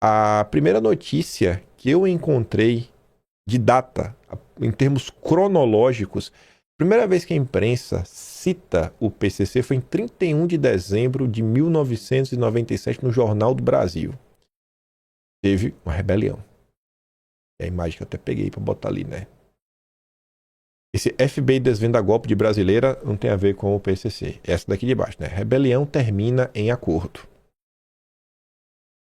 A primeira notícia que eu encontrei de data, em termos cronológicos, a primeira vez que a imprensa cita o PCC foi em 31 de dezembro de 1997 no Jornal do Brasil. Teve uma rebelião. É a imagem que eu até peguei para botar ali, né? Esse FBI desvenda golpe de brasileira não tem a ver com o PCC. Essa daqui de baixo, né? Rebelião termina em acordo.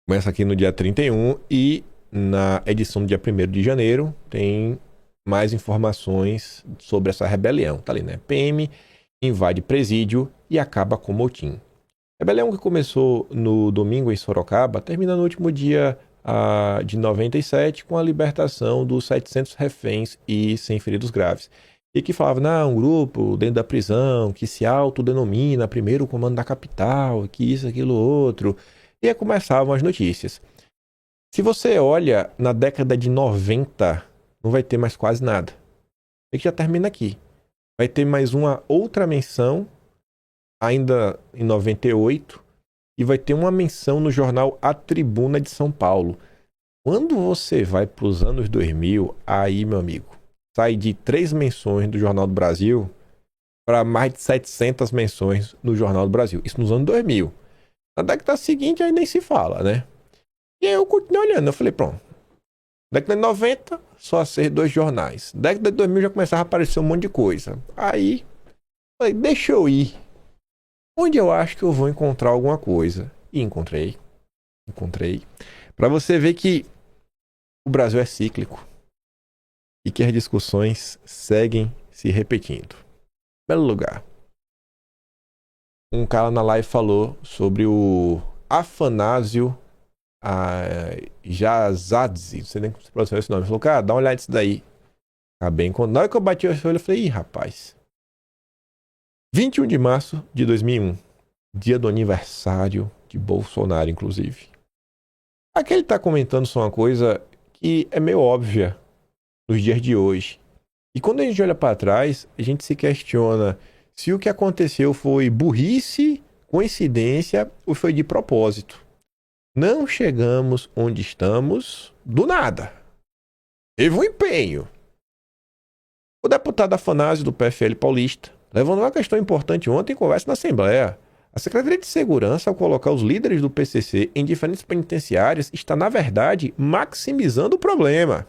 Começa aqui no dia 31 e na edição do dia 1º de janeiro tem mais informações sobre essa rebelião. Tá ali, né? PM invade presídio e acaba com motim. Rebelião que começou no domingo em Sorocaba termina no último dia de 97 com a libertação dos 700 reféns e sem feridos graves. E que falava, não, um grupo dentro da prisão que se autodenomina primeiro comando da capital, que isso, aquilo, outro. E aí começavam as notícias. Se você olha na década de 90, não vai ter mais quase nada. É que já termina aqui. Vai ter mais uma outra menção, ainda em 98, e vai ter uma menção no jornal A Tribuna de São Paulo. Quando você vai para os anos 2000, aí, meu amigo, sai de 3 menções do Jornal do Brasil para mais de 700 menções no Jornal do Brasil. Isso nos anos 2000. Na década seguinte, aí nem se fala, né? E aí eu continuei olhando, eu falei, pronto. Década de 90, só ser 2 jornais. Década de 2000 já começava a aparecer um monte de coisa. Aí, falei, deixa eu ir. Onde eu acho que eu vou encontrar alguma coisa? E encontrei. Para você ver que o Brasil é cíclico. E que as discussões seguem se repetindo. Belo lugar. Um cara na live falou sobre o Afanásio Jazadze, não sei nem como se pronuncia esse nome. Ele falou, cara, dá uma olhada nisso daí. Tá bem. Na hora que eu bati o olho, eu falei, ih, rapaz. 21 de março de 2001. Dia do aniversário de Bolsonaro, inclusive. Aqui ele tá comentando só uma coisa que é meio óbvia nos dias de hoje. E quando a gente olha para trás, a gente se questiona se o que aconteceu foi burrice, coincidência ou foi de propósito. Não chegamos onde estamos do nada. Teve um empenho. O deputado Afanásio do PFL paulista levantou uma questão importante ontem em conversa na Assembleia. A Secretaria de Segurança, ao colocar os líderes do PCC em diferentes penitenciárias, está, na verdade, maximizando o problema.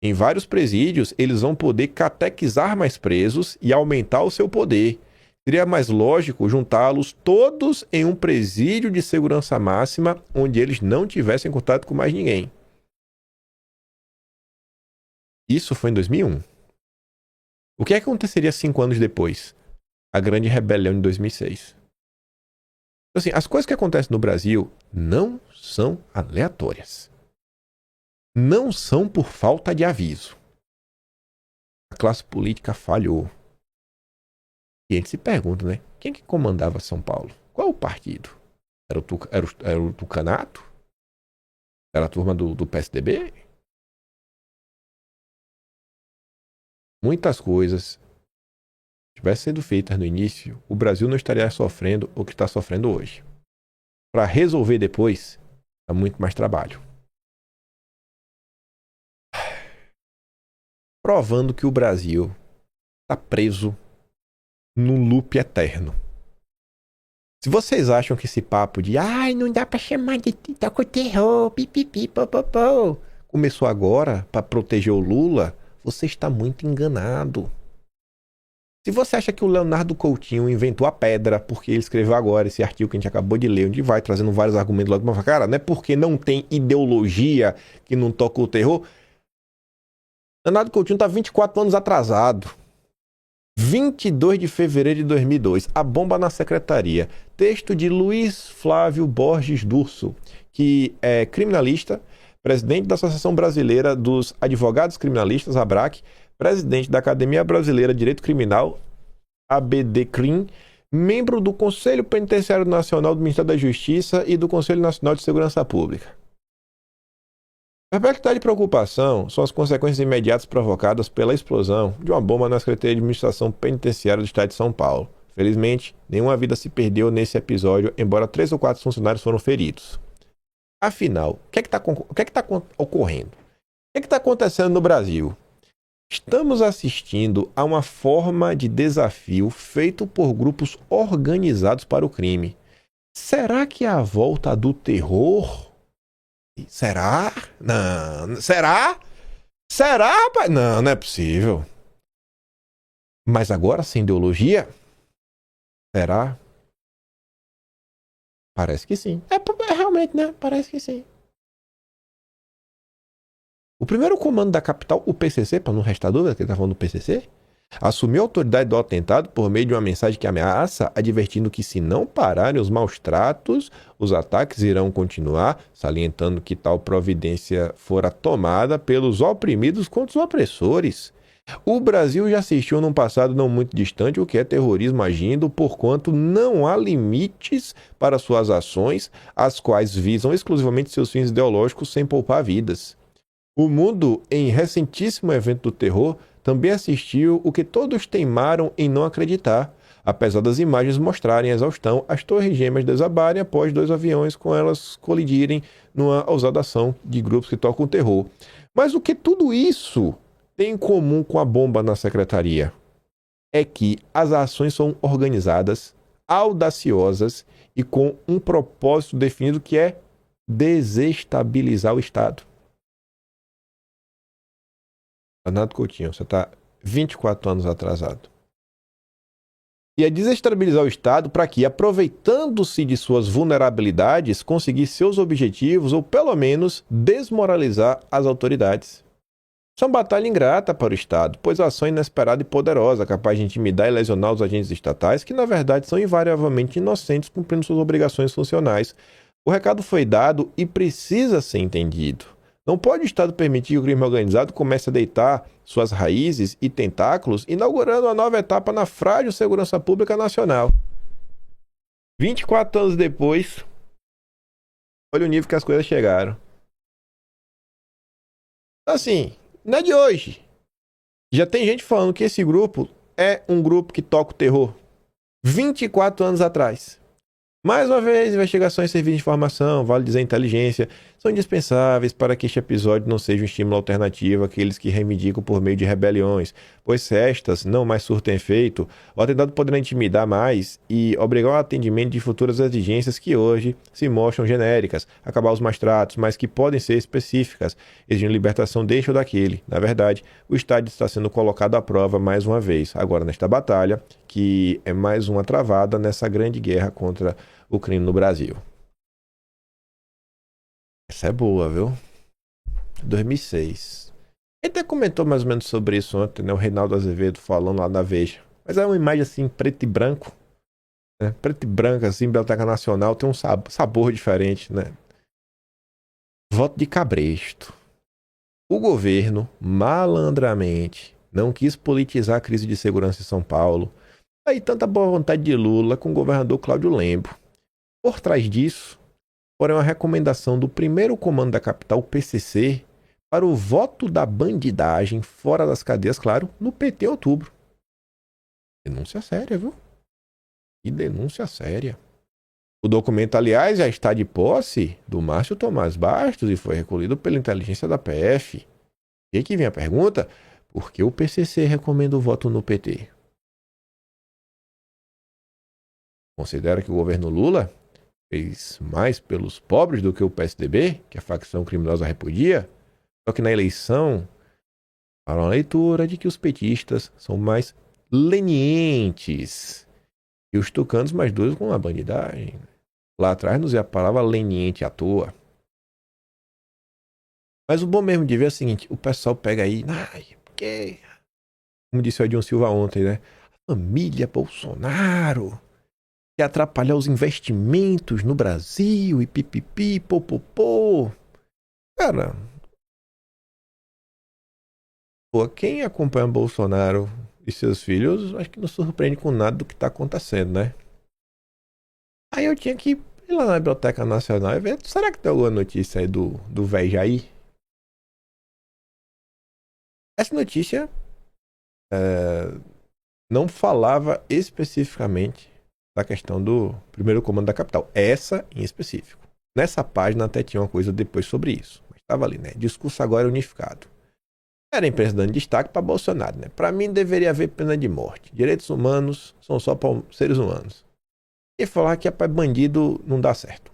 Em vários presídios, eles vão poder catequizar mais presos e aumentar o seu poder. Seria mais lógico juntá-los todos em um presídio de segurança máxima, onde eles não tivessem contato com mais ninguém. Isso foi em 2001. O que aconteceria 5 anos depois? A grande rebelião de 2006. Então, assim, as coisas que acontecem no Brasil não são aleatórias. Não são por falta de aviso. A classe política falhou. E a gente se pergunta, né? Quem que comandava São Paulo? Qual o partido? Era o Tucanato? Era a turma do PSDB? Muitas coisas tivessem sido feitas no início, o Brasil não estaria sofrendo o que está sofrendo hoje. Para resolver depois, dá muito mais trabalho. Provando que o Brasil está preso num loop eterno. Se vocês acham que esse papo de não dá pra chamar de toco-terror, pipipi, popopó, começou agora para proteger o Lula, você está muito enganado. Se você acha que o Leonardo Coutinho inventou a pedra porque ele escreveu agora esse artigo que a gente acabou de ler, onde vai trazendo vários argumentos logo, mas cara, não é porque não tem ideologia que não toca o terror. Leonardo Coutinho está 24 anos atrasado. 22 de fevereiro de 2002, a bomba na secretaria. Texto de Luiz Flávio Borges Durso, que é criminalista, presidente da Associação Brasileira dos Advogados Criminalistas, ABRAC, presidente da Academia Brasileira de Direito Criminal, ABDCRIM, membro do Conselho Penitenciário Nacional do Ministério da Justiça e do Conselho Nacional de Segurança Pública. Perplexidade e preocupação são as consequências imediatas provocadas pela explosão de uma bomba na Secretaria de Administração Penitenciária do Estado de São Paulo. Felizmente, nenhuma vida se perdeu nesse episódio, embora 3 ou 4 funcionários foram feridos. Afinal, o que é que está ocorrendo? O que é que está acontecendo no Brasil? Estamos assistindo a uma forma de desafio feito por grupos organizados para o crime. Será que é a volta do terror? Será? Não. Será? Será, rapaz? Não, não é possível. Mas agora sem ideologia? Será? Parece que sim. É realmente, né? Parece que sim. O primeiro comando da capital, o PCC, para não restar dúvida que ele está falando do PCC, assumiu a autoridade do atentado por meio de uma mensagem que ameaça, advertindo que se não pararem os maus tratos, os ataques irão continuar, salientando que tal providência fora tomada pelos oprimidos contra os opressores. O Brasil já assistiu num passado não muito distante o que é terrorismo agindo, porquanto não há limites para suas ações, as quais visam exclusivamente seus fins ideológicos sem poupar vidas. O mundo, em recentíssimo evento do terror, também assistiu o que todos teimaram em não acreditar, apesar das imagens mostrarem a exaustão, as torres gêmeas desabarem após 2 aviões com elas colidirem numa ousada ação de grupos que tocam terror. Mas o que tudo isso tem em comum com a bomba na secretaria? É que as ações são organizadas, audaciosas e com um propósito definido que é desestabilizar o Estado. Renato Coutinho, você está 24 anos atrasado. E é desestabilizar o Estado para que, aproveitando-se de suas vulnerabilidades, conseguir seus objetivos ou, pelo menos, desmoralizar as autoridades. Isso é uma batalha ingrata para o Estado, pois a ação é inesperada e poderosa, capaz de intimidar e lesionar os agentes estatais, que, na verdade, são invariavelmente inocentes cumprindo suas obrigações funcionais. O recado foi dado e precisa ser entendido. Não pode o Estado permitir que o crime organizado comece a deitar suas raízes e tentáculos, inaugurando uma nova etapa na frágil segurança pública nacional. 24 anos depois, olha o nível que as coisas chegaram. Assim, não é de hoje. Já tem gente falando que esse grupo é um grupo que toca o terror. 24 anos atrás. Mais uma vez, investigações e serviços de informação, vale dizer inteligência, são indispensáveis para que este episódio não seja um estímulo alternativo àqueles que reivindicam por meio de rebeliões, pois se estas não mais surtem efeito, o atentado poderá intimidar mais e obrigar ao atendimento de futuras exigências que hoje se mostram genéricas, acabar os maus tratos, mas que podem ser específicas, exigindo libertação deste ou daquele. Na verdade, o Estado está sendo colocado à prova mais uma vez, agora nesta batalha, que é mais uma travada nessa grande guerra contra o crime no Brasil. Essa é boa, viu? 2006. Ele até comentou mais ou menos sobre isso ontem, né? O Reinaldo Azevedo falando lá na Veja. Mas é uma imagem assim, preto e branco. Né? Preto e branco, assim, Biblioteca Nacional. Tem um sabor diferente, né? Voto de cabresto. O governo, malandramente, não quis politizar a crise de segurança em São Paulo. Aí tanta boa vontade de Lula com o governador Cláudio Lembro. Por trás disso, porém, uma recomendação do primeiro comando da capital, PCC, para o voto da bandidagem fora das cadeias, claro, no PT em outubro. Denúncia séria, viu? Que denúncia séria. O documento, aliás, já está de posse do Márcio Tomás Bastos e foi recolhido pela inteligência da PF. E aqui vem a pergunta: por que o PCC recomenda o voto no PT? Considera que o governo Lula fez mais pelos pobres do que o PSDB, que a facção criminosa repudia? Só que na eleição, para uma leitura de que os petistas são mais lenientes e os tucanos mais duros com a bandidagem. Lá atrás nos ia a palavra leniente à toa. Mas o bom mesmo de ver é o seguinte: o pessoal pega aí, porque, como disse o Edilson Silva ontem, né? A família Bolsonaro quer atrapalhar os investimentos no Brasil e pipipi, popopô. Cara, pô, quem acompanha Bolsonaro e seus filhos, acho que não surpreende com nada do que está acontecendo, né? Aí eu tinha que ir lá na Biblioteca Nacional e ver, será que tem alguma notícia aí do véi Jair? Essa notícia não falava especificamente da questão do primeiro comando da capital. Essa em específico. Nessa página até tinha uma coisa depois sobre isso. Mas estava ali, né? Discurso agora unificado. Era a imprensa dando destaque para Bolsonaro, né? Para mim deveria haver pena de morte. Direitos humanos são só para seres humanos. E falar que é para bandido não dá certo.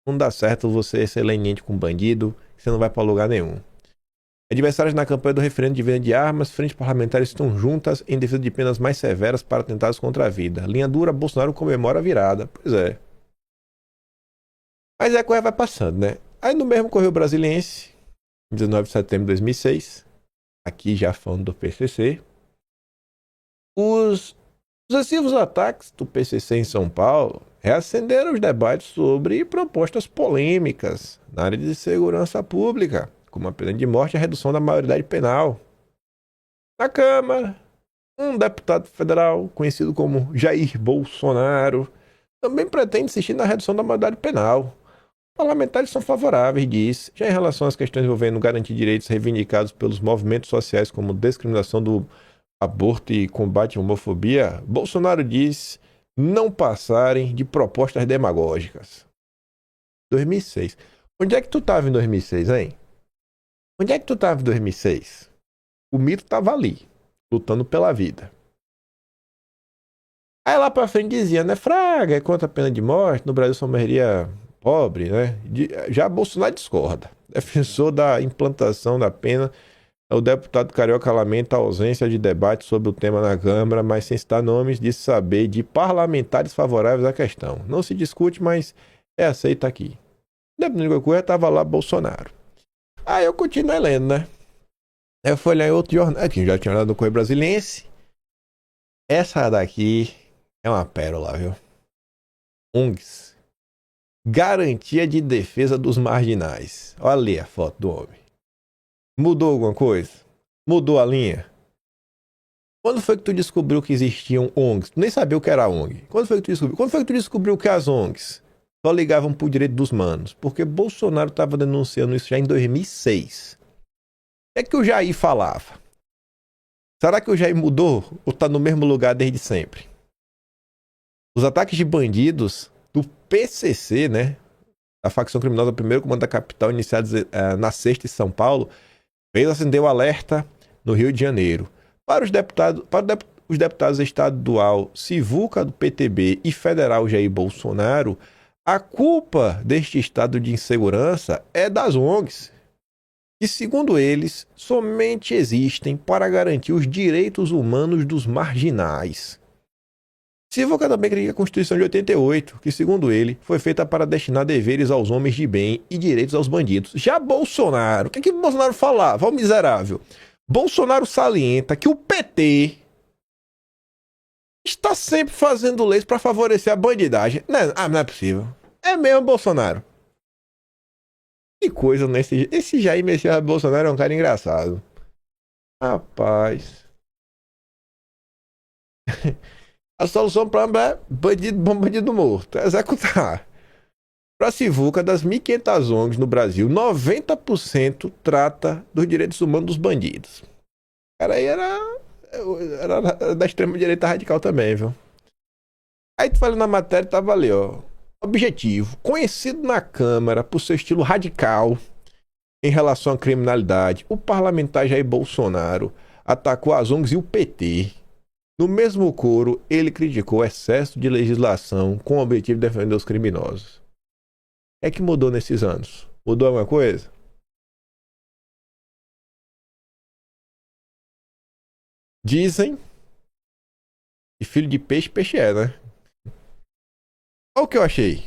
Não dá certo você ser leniente com bandido, que você não vai para lugar nenhum. Adversários na campanha do referendo de venda de armas, frentes parlamentares estão juntas em defesa de penas mais severas para atentados contra a vida. Linha dura, Bolsonaro comemora a virada. Pois é. Mas a coisa vai passando, né? Aí no mesmo Correio Brasiliense, 19 de setembro de 2006, aqui já falando do PCC, os sucessivos ataques do PCC em São Paulo reacenderam os debates sobre propostas polêmicas na área de segurança pública, como a pena de morte e a redução da maioridade penal. Na Câmara, um deputado federal, conhecido como Jair Bolsonaro, também pretende insistir na redução da maioridade penal. Parlamentares são favoráveis, diz. Já em relação às questões envolvendo garantir direitos reivindicados pelos movimentos sociais como discriminação do aborto e combate à homofobia, Bolsonaro diz não passarem de propostas demagógicas. 2006. Onde é que tu estava em 2006, hein? Onde é que tu estava em 2006? O mito estava ali, lutando pela vida. Aí lá pra frente dizia, né? Fraga, é contra a pena de morte, no Brasil só morreria pobre, né? Já Bolsonaro discorda. Defensor da implantação da pena, o deputado carioca lamenta a ausência de debate sobre o tema na Câmara, mas sem citar nomes, disse saber de parlamentares favoráveis à questão. Não se discute, mas é aceita aqui. Dependendo da coisa, estava lá Bolsonaro. Aí eu continuei lendo, né? Aí eu fui olhar em outro jornal, aqui já tinha olhado no Correio Brasiliense. Essa daqui é uma pérola, viu? ONGs. Garantia de defesa dos marginais. Olha ali a foto do homem. Mudou alguma coisa? Mudou a linha? Quando foi que tu descobriu que existiam ONGs? Tu nem sabia o que era ONG. Quando foi que tu descobriu? Quando foi que tu descobriu que as ONGs só ligavam pro direito dos manos? Porque Bolsonaro estava denunciando isso já em 2006. O que é que o Jair falava? Será que o Jair mudou ou tá no mesmo lugar desde sempre? Os ataques de bandidos do PCC, né? A facção criminosa do primeiro comando da capital, iniciados na sexta em São Paulo, fez acender o alerta no Rio de Janeiro. Para os deputados estadual Sivuca do PTB e federal Jair Bolsonaro, a culpa deste estado de insegurança é das ONGs, que, segundo eles, somente existem para garantir os direitos humanos dos marginais. Sivuca também critica a Constituição de 88, que, segundo ele, foi feita para destinar deveres aos homens de bem e direitos aos bandidos. Já Bolsonaro, o que Bolsonaro falava? Ó, miserável. Bolsonaro salienta que o PT está sempre fazendo leis para favorecer a bandidagem. Não é possível. É mesmo, Bolsonaro. Que coisa nesse... Esse Jair Messias Bolsonaro é um cara engraçado. Rapaz. A solução para é bandido morto. Executar. Para Sivuca, das 1.500 ONGs no Brasil, 90% trata dos direitos humanos dos bandidos. O cara aí era da extrema-direita radical também, viu? Aí tu fala na matéria, tava ali, ó. Objetivo. Conhecido na Câmara por seu estilo radical em relação à criminalidade, o parlamentar Jair Bolsonaro atacou as ONGs e o PT. No mesmo coro, ele criticou o excesso de legislação com o objetivo de defender os criminosos. É que mudou nesses anos? Mudou alguma coisa? Dizem que filho de peixe, peixe é, né? Olha o que eu achei.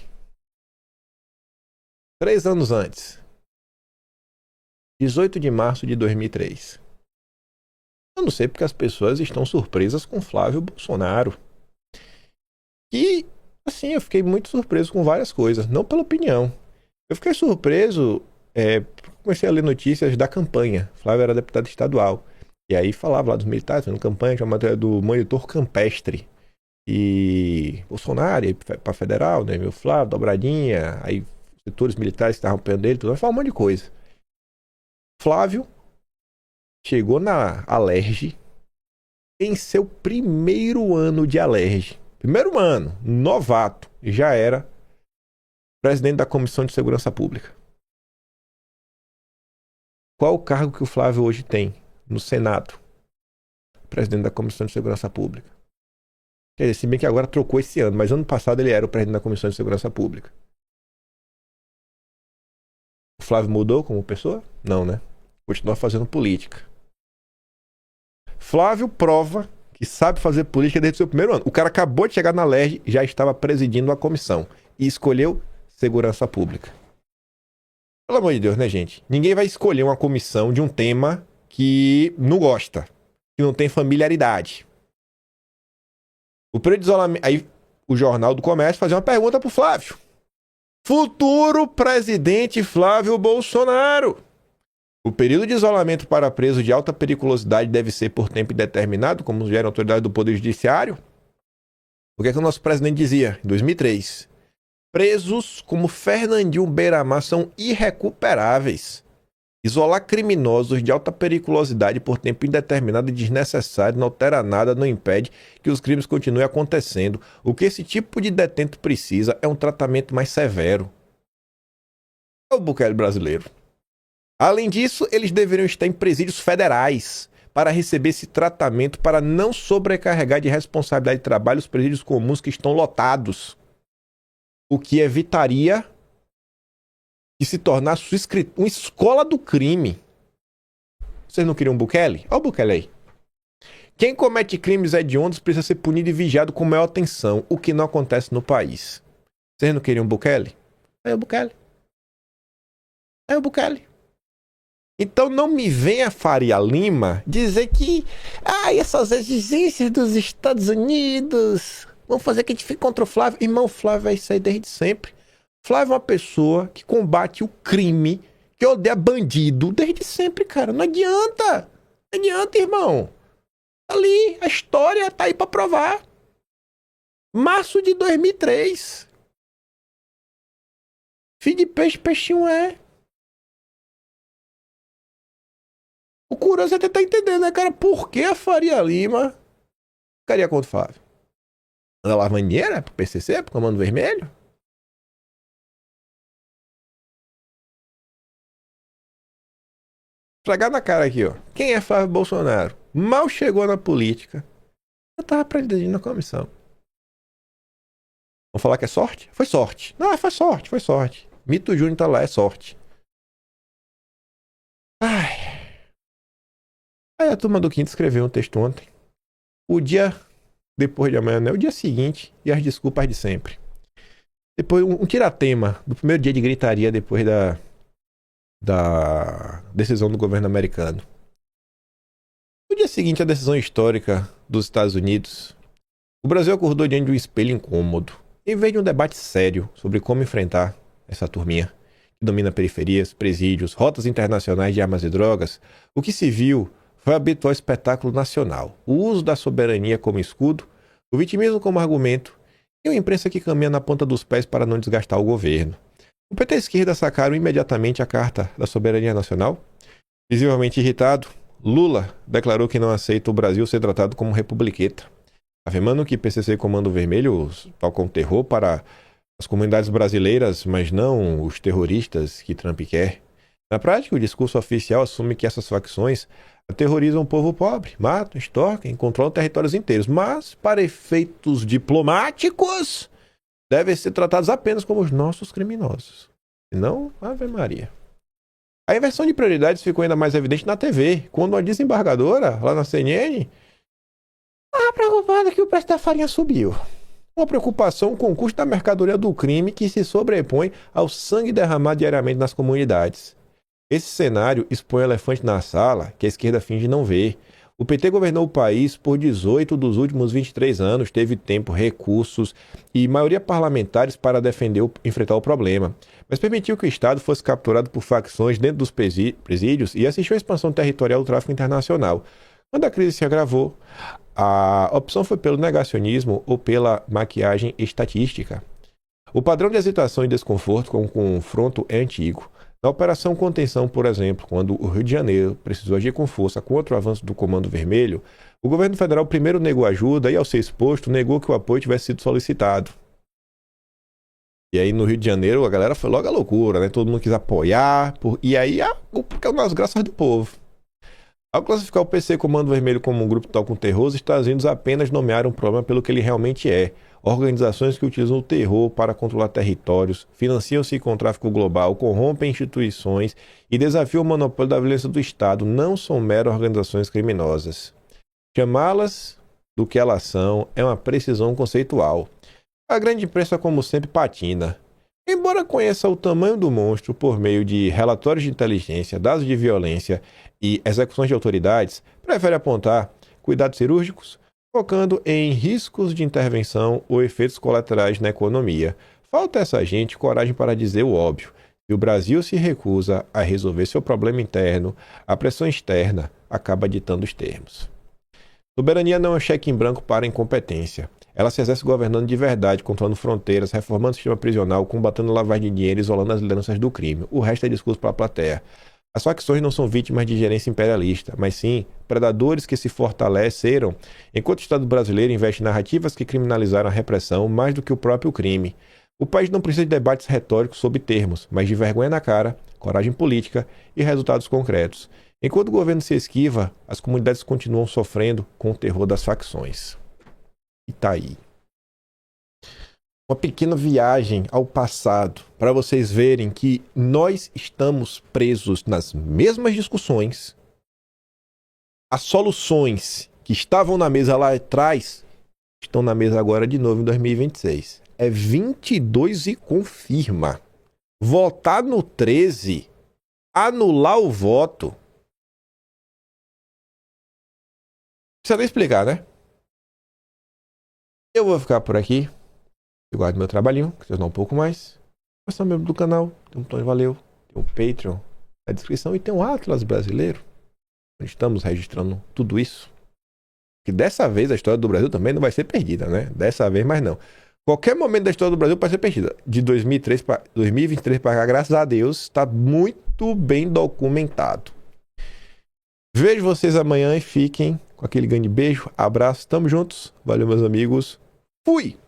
3 anos antes. 18 de março de 2003. Eu não sei porque as pessoas estão surpresas com Flávio Bolsonaro. E, assim, eu fiquei muito surpreso com várias coisas. Não pela opinião. Eu fiquei surpreso, comecei a ler notícias da campanha. Flávio era deputado estadual. E aí falava lá dos militares, fazendo campanha, tinha uma matéria do Monitor Campestre. E Bolsonaro ia pra federal, né? Meu Flávio, dobradinha. Aí setores militares que estavam apoiando ele, tudo. Vai falar um monte de coisa. Flávio chegou na Alerj em seu primeiro ano de Alerj. Primeiro ano, novato, já era presidente da Comissão de Segurança Pública. Qual o cargo que o Flávio hoje tem no Senado? Presidente da Comissão de Segurança Pública. Quer dizer, se bem que agora trocou esse ano, mas ano passado ele era o presidente da Comissão de Segurança Pública. O Flávio mudou como pessoa? Não, né? Continua fazendo política. Flávio prova que sabe fazer política desde o seu primeiro ano. O cara acabou de chegar na LERJ, já estava presidindo a comissão e escolheu segurança pública. Pelo amor de Deus, né, gente? Ninguém vai escolher uma comissão de um tema que não gosta, que não tem familiaridade. O período de isolamento... Aí o Jornal do Comércio fazia uma pergunta pro Flávio. Futuro presidente Flávio Bolsonaro. O período de isolamento para presos de alta periculosidade deve ser por tempo indeterminado, como sugere a autoridade do Poder Judiciário? O que é que o nosso presidente dizia em 2003? Presos como Fernandinho Beiramar são irrecuperáveis. Isolar criminosos de alta periculosidade por tempo indeterminado e desnecessário não altera nada, não impede que os crimes continuem acontecendo. O que esse tipo de detento precisa é um tratamento mais severo. É o Bukele brasileiro. Além disso, eles deveriam estar em presídios federais para receber esse tratamento para não sobrecarregar de responsabilidade de trabalho os presídios comuns que estão lotados. O que evitaria que se tornasse uma escola do crime. Vocês não queriam Bukele? Olha o Bukele aí. Quem comete crimes hediondos precisa ser punido e vigiado com maior atenção, o que não acontece no país. Vocês não queriam Bukele? Aí o Bukele. Aí o Bukele. Então não me venha Faria Lima dizer que essas exigências dos Estados Unidos vão fazer que a gente fique contra o Flávio. Irmão, o Flávio vai sair desde sempre. Flávio é uma pessoa que combate o crime, que odeia bandido desde sempre, cara. Não adianta. Não adianta, irmão. Ali, a história tá aí pra provar. Março de 2003. Filho de peixe, peixinho é. O curioso é tentar entender, né, cara? Por que a Faria Lima ficaria contra o Flávio? Ela lavando dinheiro pro PCC, pro Comando Vermelho? Tragar na cara aqui, ó. Quem é Flávio Bolsonaro? Mal chegou na política. Eu tava aprendendo na comissão. Vamos falar que é sorte? Foi sorte. Não, foi sorte, foi sorte. Mito Júnior tá lá, é sorte. Ai. Aí a turma do Quinto escreveu um texto ontem. O dia depois de amanhã, né? O dia seguinte e as desculpas de sempre. Depois, um tiratema do primeiro dia de gritaria depois da decisão do governo americano. No dia seguinte à decisão histórica dos Estados Unidos, o Brasil acordou diante de um espelho incômodo. Em vez de um debate sério sobre como enfrentar essa turminha que domina periferias, presídios, rotas internacionais de armas e drogas, o que se viu foi o habitual espetáculo nacional, o uso da soberania como escudo, o vitimismo como argumento e uma imprensa que caminha na ponta dos pés para não desgastar o governo. O PT e a esquerda sacaram imediatamente a Carta da Soberania Nacional. Visivelmente irritado, Lula declarou que não aceita o Brasil ser tratado como republiqueta, afirmando que PCC e Comando Vermelho tocam terror para as comunidades brasileiras, mas não os terroristas que Trump quer. Na prática, o discurso oficial assume que essas facções aterrorizam o povo pobre, matam, extorquem, controlam territórios inteiros, mas, para efeitos diplomáticos, devem ser tratados apenas como os nossos criminosos. E não, Ave Maria. A inversão de prioridades ficou ainda mais evidente na TV, quando uma desembargadora, lá na CNN, estava preocupada que o preço da farinha subiu. Uma preocupação com o custo da mercadoria do crime que se sobrepõe ao sangue derramado diariamente nas comunidades. Esse cenário expõe o elefante na sala que a esquerda finge não ver. O PT governou o país por 18 dos últimos 23 anos, teve tempo, recursos e maioria parlamentares para enfrentar o problema, mas permitiu que o Estado fosse capturado por facções dentro dos presídios e assistiu à expansão territorial do tráfico internacional. Quando a crise se agravou, a opção foi pelo negacionismo ou pela maquiagem estatística. O padrão de hesitação e desconforto com o confronto é antigo. Na Operação Contenção, por exemplo, quando o Rio de Janeiro precisou agir com força contra o avanço do Comando Vermelho, o governo federal primeiro negou ajuda e, ao ser exposto, negou que o apoio tivesse sido solicitado. E aí no Rio de Janeiro a galera foi logo à loucura, né? Todo mundo quis apoiar. E aí porque é nas graças do povo. Ao classificar o PC Comando Vermelho como um grupo tal com terror, os Estados Unidos apenas nomearam o problema pelo que ele realmente é. Organizações que utilizam o terror para controlar territórios, financiam-se com o tráfico global, corrompem instituições e desafiam o monopólio da violência do Estado não são meras organizações criminosas. Chamá-las do que elas são é uma precisão conceitual. A grande imprensa, como sempre, patina. Embora conheça o tamanho do monstro por meio de relatórios de inteligência, dados de violência e execuções de autoridades, prefere apontar cuidados cirúrgicos, focando em riscos de intervenção ou efeitos colaterais na economia. Falta essa gente coragem para dizer o óbvio. Se o Brasil se recusa a resolver seu problema interno, a pressão externa acaba ditando os termos. Soberania não é um cheque em branco para a incompetência. Ela se exerce governando de verdade, controlando fronteiras, reformando o sistema prisional, combatendo a lavagem de dinheiro e isolando as lideranças do crime. O resto é discurso para a plateia. As facções não são vítimas de gerência imperialista, mas sim predadores que se fortaleceram enquanto o Estado brasileiro investe em narrativas que criminalizaram a repressão mais do que o próprio crime. O país não precisa de debates retóricos sobre termos, mas de vergonha na cara, coragem política e resultados concretos. Enquanto o governo se esquiva, as comunidades continuam sofrendo com o terror das facções. E tá aí. Uma pequena viagem ao passado para vocês verem que nós estamos presos nas mesmas discussões. As soluções que estavam na mesa lá atrás estão na mesa agora de novo em 2026. É 22 e confirma. Votar no 13, anular o voto. Não precisa nem explicar, né? Eu vou ficar por aqui. Eu guardo meu trabalhinho, que vocês não um pouco mais. Mas são membro do canal. Tem um Tony Valeu. Tem um Patreon na descrição. E tem um Atlas brasileiro. Onde estamos registrando tudo isso. Que dessa vez a história do Brasil também não vai ser perdida, né? Dessa vez, mas não. Qualquer momento da história do Brasil pode ser perdida. De 2023 para cá, graças a Deus, está muito bem documentado. Vejo vocês amanhã e fiquem com aquele grande beijo, abraço, tamo juntos. Valeu, meus amigos. Fui!